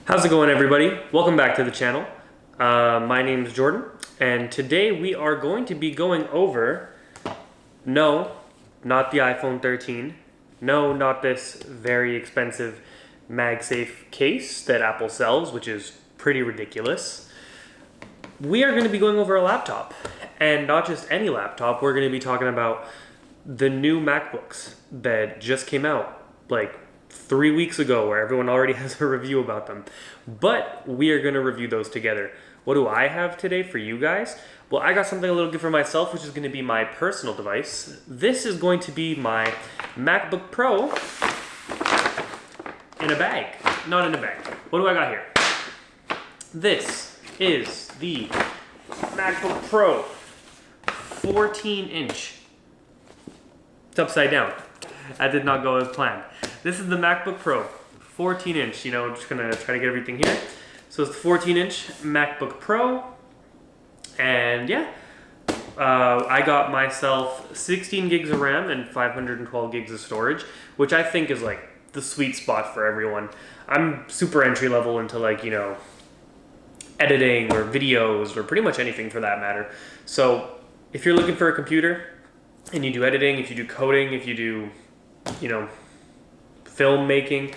How's it going, everybody? Welcome back to the channel. My name is Jordan, and today we are going to be going over, no, not the iPhone 13, no, not this very expensive MagSafe case that Apple sells, which is pretty ridiculous. We are going to be going over a laptop, and not just any laptop. We're going to be talking about the new MacBooks that just came out, like 3 weeks ago, where everyone already has a review about them. But we are going to review those together. What do I have today for you guys? Well, I got something a little good for myself, which is going to be my personal device. This is going to be my MacBook Pro in a bag. Not in a bag. What do I got here? This is the MacBook Pro 14-inch. It's upside down. That did not go as planned. This is the MacBook Pro 14-inch. You know, I'm just gonna try to get everything here. So it's the 14-inch MacBook Pro, and yeah, I got myself 16 gigs of RAM and 512 gigs of storage, which I think is like the sweet spot for everyone. I'm super entry level into, like, you know, editing or videos or pretty much anything for that matter. So if you're looking for a computer and you do editing, if you do coding, if you do, you know, filmmaking,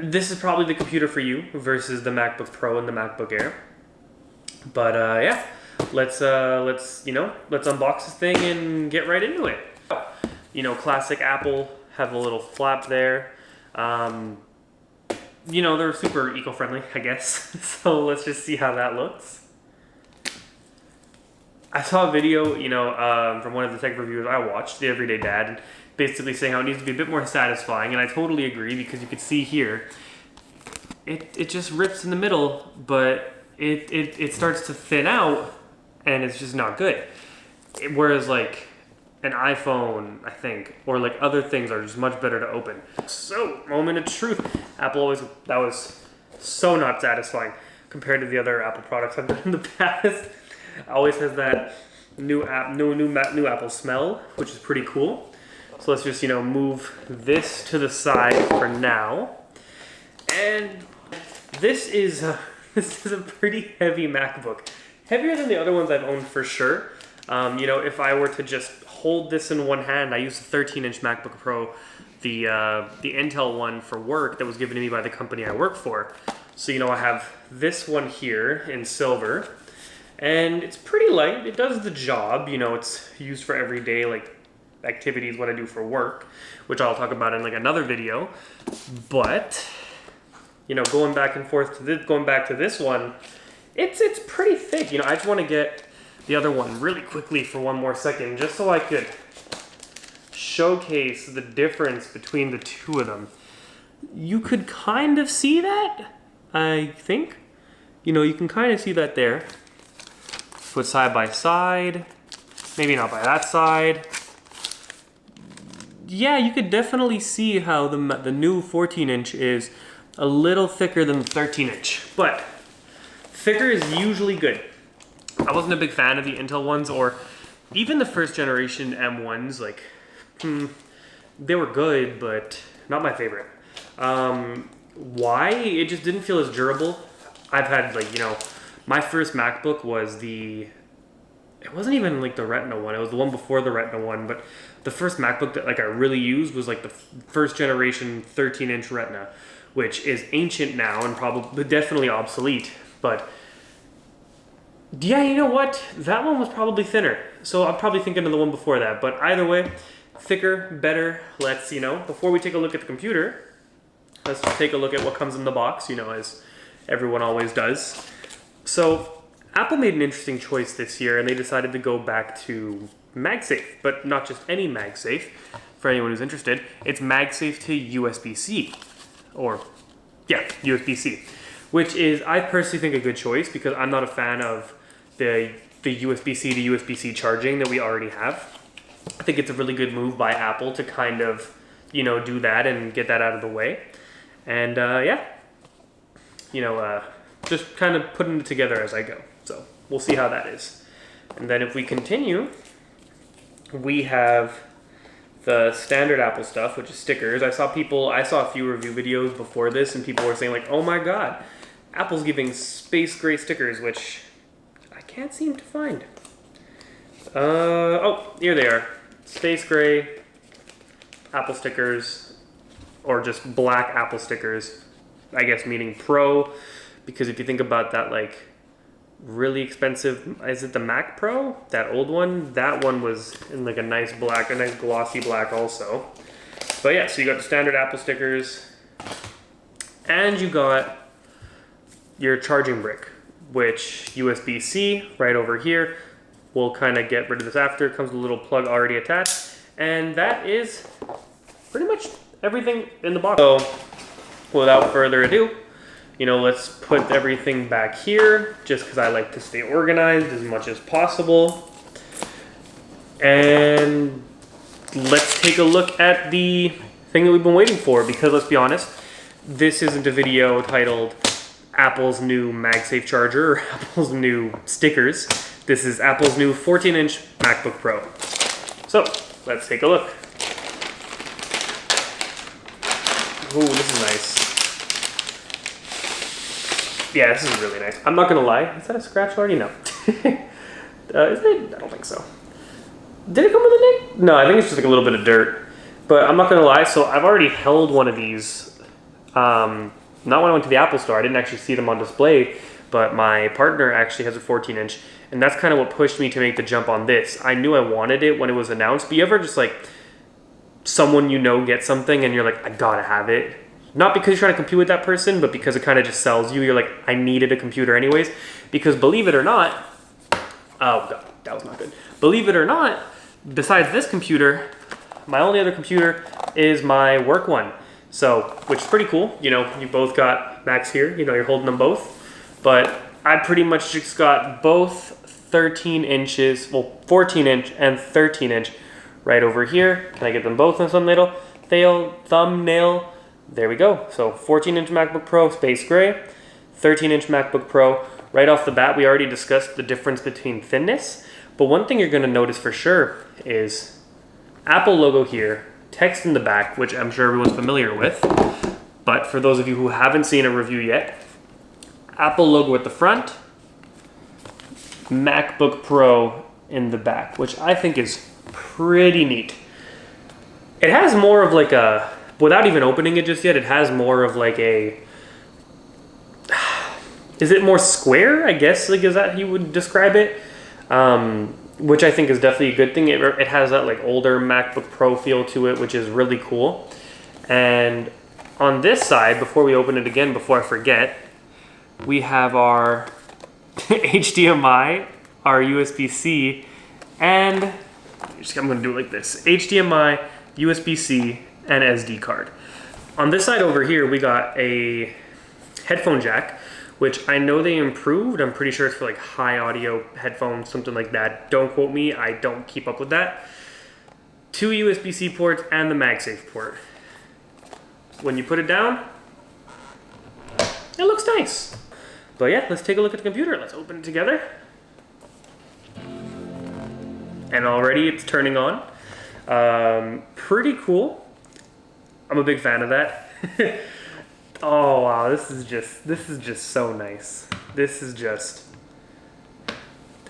this is probably the computer for you versus the MacBook Pro and the MacBook Air. But yeah, let's unbox this thing and get right into it. You know, classic Apple, have a little flap there. You know, they're super eco-friendly, I guess. So let's just see how that looks. I saw a video, you know, from one of the tech reviewers I watched, The Everyday Dad, basically saying how it needs to be a bit more satisfying, and I totally agree, because you can see here, it just rips in the middle, but it starts to thin out, and it's just not good. Whereas like an iPhone, I think, or like other things are just much better to open. So, moment of truth. Apple that was so not satisfying compared to the other Apple products I've done in the past. Always has that new Apple smell, which is pretty cool. So let's just, you know, move this to the side for now. And this is a pretty heavy MacBook. Heavier than the other ones I've owned for sure. You know, if I were to just hold this in one hand, I use the 13-inch MacBook Pro, the Intel one for work that was given to me by the company I work for. So, you know, I have this one here in silver, and it's pretty light. It does the job. You know, it's used for everyday, like, activities, what I do for work, which I'll talk about in like another video. But, you know, going back to this one, it's pretty thick. You know, I just want to get the other one really quickly for one more second, just so I could showcase the difference between the two of them. You could kind of see that, I think. You know, you can kind of see that there. Put side by side, maybe not by that side. Yeah, you could definitely see how the new 14-inch is a little thicker than the 13-inch, but thicker is usually good. I wasn't a big fan of the Intel ones, or even the first generation M1s. Like, they were good, but not my favorite. Why? It just didn't feel as durable. I've had, like, you know, my first MacBook was it wasn't even like the Retina one. It was the one before the Retina one, but the first MacBook that like I really used was like the first generation 13-inch Retina, which is ancient now and probably definitely obsolete. But yeah, you know what? That one was probably thinner. So I'm probably thinking of the one before that. But either way, thicker, better. Let's, you know, before we take a look at the computer, let's take a look at what comes in the box, you know, as everyone always does. So Apple made an interesting choice this year, and they decided to go back to MagSafe, but not just any MagSafe. For anyone who's interested, it's MagSafe to USB-C, or yeah, USB-C, which is, I personally think, a good choice, because I'm not a fan of the USB-C to USB-C charging that we already have. I think it's a really good move by Apple to kind of, you know, do that and get that out of the way. And yeah, you know, just kind of putting it together as I go. So we'll see how that is. And then if we continue, we have the standard Apple stuff, which is stickers. I saw a few review videos before this, and people were saying like, oh my god, Apple's giving space gray stickers, which I can't seem to find. Oh, here they are. Space gray Apple stickers, or just black Apple stickers, I guess meaning Pro, because if you think about that, like, really expensive, is it the Mac Pro? That old one? That one was in like a nice black, a nice glossy black also. But yeah, so you got the standard Apple stickers, and you got your charging brick, which USB-C right over here. We'll kind of get rid of this after. It comes with a little plug already attached, and that is pretty much everything in the box. So without further ado, you know, let's put everything back here just because I like to stay organized as much as possible. And let's take a look at the thing that we've been waiting for, because let's be honest, this isn't a video titled Apple's new MagSafe charger or Apple's new stickers. This is Apple's new 14-inch MacBook Pro. So let's take a look. Ooh, this is nice. Yeah, this is really nice. I'm not gonna lie. Is that a scratch already? No. Is it? I don't think so. Did it come with a nick? No, I think it's just like a little bit of dirt. But I'm not gonna lie. So I've already held one of these. Not when I went to the Apple store. I didn't actually see them on display. But my partner actually has a 14-inch, and that's kind of what pushed me to make the jump on this. I knew I wanted it when it was announced. But you ever just like someone you know get something and you're like, I gotta have it. Not because you're trying to compete with that person, but because it kind of just sells you. You're like, I needed a computer anyways. Because believe it or not, oh god, that was not good. Believe it or not, besides this computer, my only other computer is my work one. So, which is pretty cool. You know, you both got Macs here. You know, you're holding them both. But I pretty much just got both 13 inches, well, 14-inch and 13-inch right over here. Can I get them both in some little thumbnail? There we go. So 14-inch MacBook Pro, space gray, 13-inch MacBook Pro. Right off the bat, we already discussed the difference between thinness. But one thing you're going to notice for sure is Apple logo here, text in the back, which I'm sure everyone's familiar with. But for those of you who haven't seen a review yet, Apple logo at the front, MacBook Pro in the back, which I think is pretty neat. It has more of like a, without even opening it just yet, it has more of like a, is it more square, I guess, like is that how you would describe it? Which I think is definitely a good thing. It has that like older MacBook Pro feel to it, which is really cool. And on this side, before we open it again, before I forget, we have our HDMI, our USB-C, and I'm going to do it like this. HDMI, USB-C, and SD card. On this side over here, we got a headphone jack, which I know they improved. I'm pretty sure it's for like high audio headphones, something like that. Don't quote me, I don't keep up with that. 2 USB-C ports and the MagSafe port. When you put it down, it looks nice. But yeah, let's take a look at the computer. Let's open it together. And already it's turning on. Pretty cool. I'm a big fan of that. Oh wow, this is just so nice. This is just,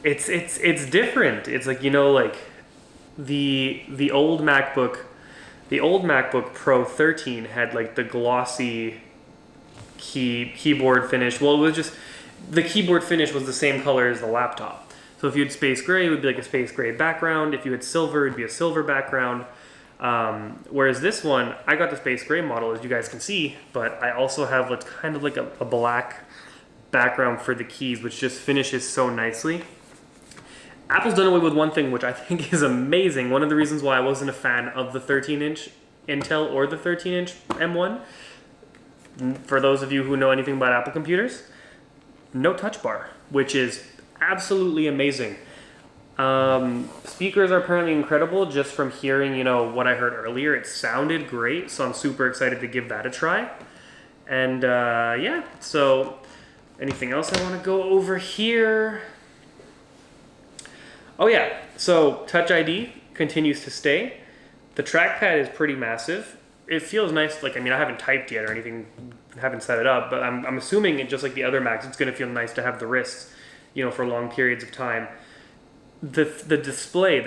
it's different. It's like, you know, like the old MacBook Pro 13 had like the glossy keyboard finish. Well, it was just, the keyboard finish was the same color as the laptop. So if you had space gray, it would be like a space gray background. If you had silver, it'd be a silver background. Whereas this one, I got the space gray model, as you guys can see, but I also have what's kind of like a black background for the keys, which just finishes so nicely. Apple's done away with one thing, which I think is amazing. One of the reasons why I wasn't a fan of the 13-inch Intel or the 13-inch M1, for those of you who know anything about Apple computers, no touch bar, which is absolutely amazing. Speakers are apparently incredible. Just from hearing, you know, what I heard earlier, it sounded great, so I'm super excited to give that a try. And yeah, so anything else I want to go over here? Oh yeah, so Touch ID continues to stay. The trackpad is pretty massive. It feels nice. Like, I mean, I haven't typed yet or anything, haven't set it up, but I'm assuming it, just like the other Macs, it's going to feel nice to have the wrists, you know, for long periods of time. The display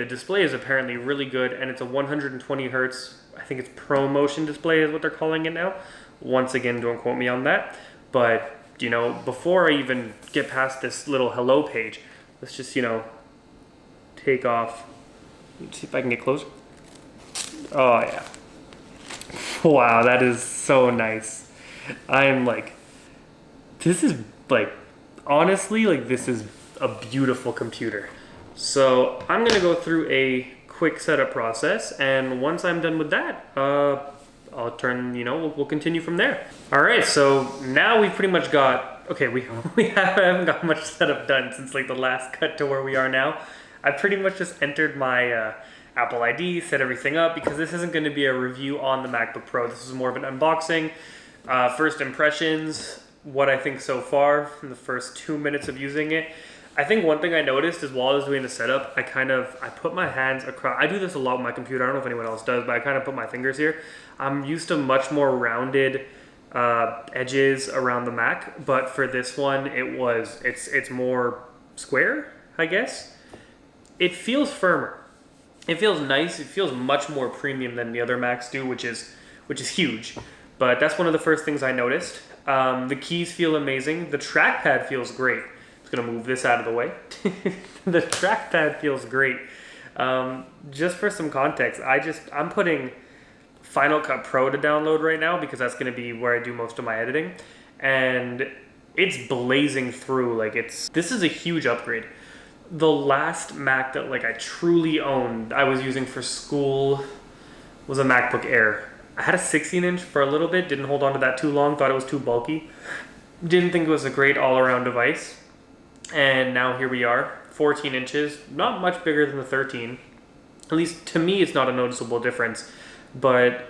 is apparently really good, and it's a 120 hertz. I think it's ProMotion display is what they're calling it now. Once again, don't quote me on that. But, you know, before I even get past this little hello page, let's just, you know, take off. Let's see if I can get closer. Oh, yeah. Wow, that is so nice. I'm like, this is like, honestly, like, this is a beautiful computer. So I'm gonna go through a quick setup process, and once I'm done with that, I'll turn, you know, we'll continue from there. All right, so now we've pretty much got, okay, we haven't got much setup done since like the last cut to where we are now. I pretty much just entered my Apple ID, set everything up, because this isn't gonna be a review on the MacBook Pro. This is more of an unboxing, first impressions, what I think so far in the first 2 minutes of using it. I think one thing I noticed is while I was doing the setup, I put my hands across. I do this a lot with my computer. I don't know if anyone else does, but I kind of put my fingers here. I'm used to much more rounded edges around the Mac, but for this one, it's more square, I guess. It feels firmer. It feels nice. It feels much more premium than the other Macs do, which is huge. But that's one of the first things I noticed. The keys feel amazing. The trackpad feels great. Gonna move this out of the way. The trackpad feels great. Just for some context, I'm putting Final Cut Pro to download right now because that's gonna be where I do most of my editing, and it's blazing through. Like, this is a huge upgrade. The last Mac that like I truly owned, I was using for school, was a MacBook Air. I had a 16-inch for a little bit, didn't hold on to that too long, thought it was too bulky. Didn't think it was a great all-around device. And now here we are, 14 inches, not much bigger than the 13. At least to me, it's not a noticeable difference, but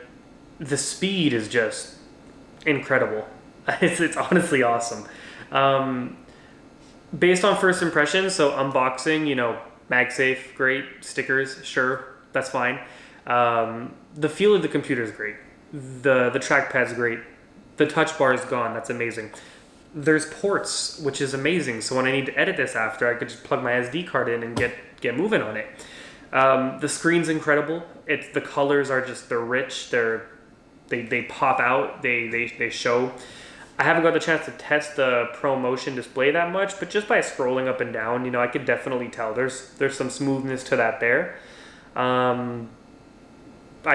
the speed is just incredible. It's honestly awesome. Based on first impressions, so unboxing, you know, MagSafe, great. Stickers, sure, that's fine. The feel of the computer is great. The trackpad's great. The touch bar is gone, that's amazing. There's ports, which is amazing. So when I need to edit this after, I could just plug my SD card in and get moving on it. The screen's incredible. The colors are just, they're rich. They pop out. They show. I haven't got the chance to test the ProMotion display that much, but just by scrolling up and down, you know, I could definitely tell there's some smoothness to that there. I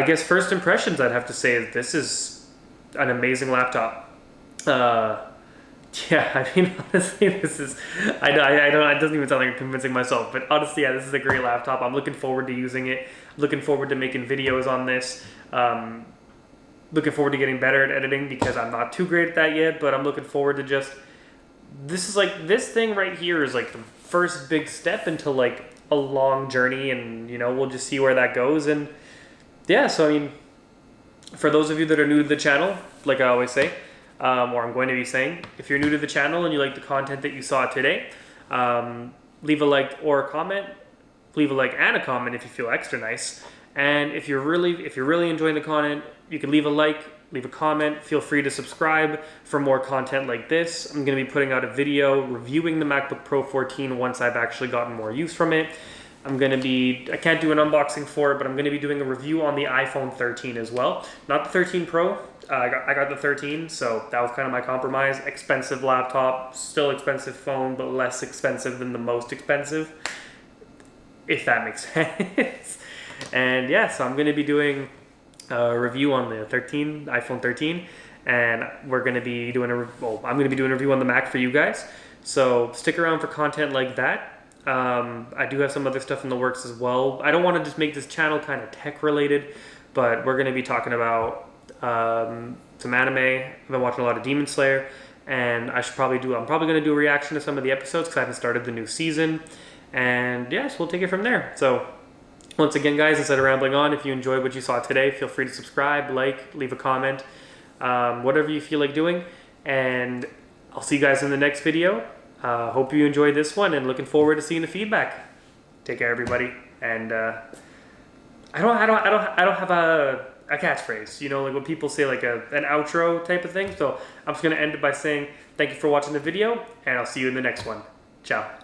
guess first impressions, I'd have to say is this is an amazing laptop. Yeah, I mean, honestly, this is, I don't, it doesn't even sound like I'm convincing myself, but honestly, yeah, this is a great laptop. I'm looking forward to using it. Looking forward to making videos on this. Looking forward to getting better at editing because I'm not too great at that yet, but I'm looking forward to just, this thing right here is like the first big step into like a long journey, and, you know, we'll just see where that goes. And yeah, so I mean, for those of you that are new to the channel, like I always say, or I'm going to be saying, if you're new to the channel and you like the content that you saw today, leave a like or a comment. Leave a like and a comment if you feel extra nice. And if you're really enjoying the content, you can leave a like, leave a comment. Feel free to subscribe for more content like this. I'm going to be putting out a video reviewing the MacBook Pro 14 once I've actually gotten more use from it. I can't do an unboxing for it, but I'm going to be doing a review on the iPhone 13 as well. Not the 13 Pro. I got the 13, so that was kind of my compromise. Expensive laptop, still expensive phone, but less expensive than the most expensive, if that makes sense. And yeah, so I'm going to be doing a review on the iPhone 13, and we're going to be doing I'm going to be doing a review on the Mac for you guys. So stick around for content like that. I do have some other stuff in the works as well. I don't want to just make this channel kind of tech related, but we're going to be talking about some anime. I've been watching a lot of Demon Slayer, and I'm probably going to do a reaction to some of the episodes because I haven't started the new season. And yes, we'll take it from there. So once again, guys, instead of rambling on, if you enjoyed what you saw today, feel free to subscribe, like, leave a comment, whatever you feel like doing. And I'll see you guys in the next video. Hope you enjoyed this one, and looking forward to seeing the feedback. Take care, everybody, and I don't have a catchphrase, you know, like when people say like an outro type of thing. So I'm just gonna end it by saying thank you for watching the video, and I'll see you in the next one. Ciao.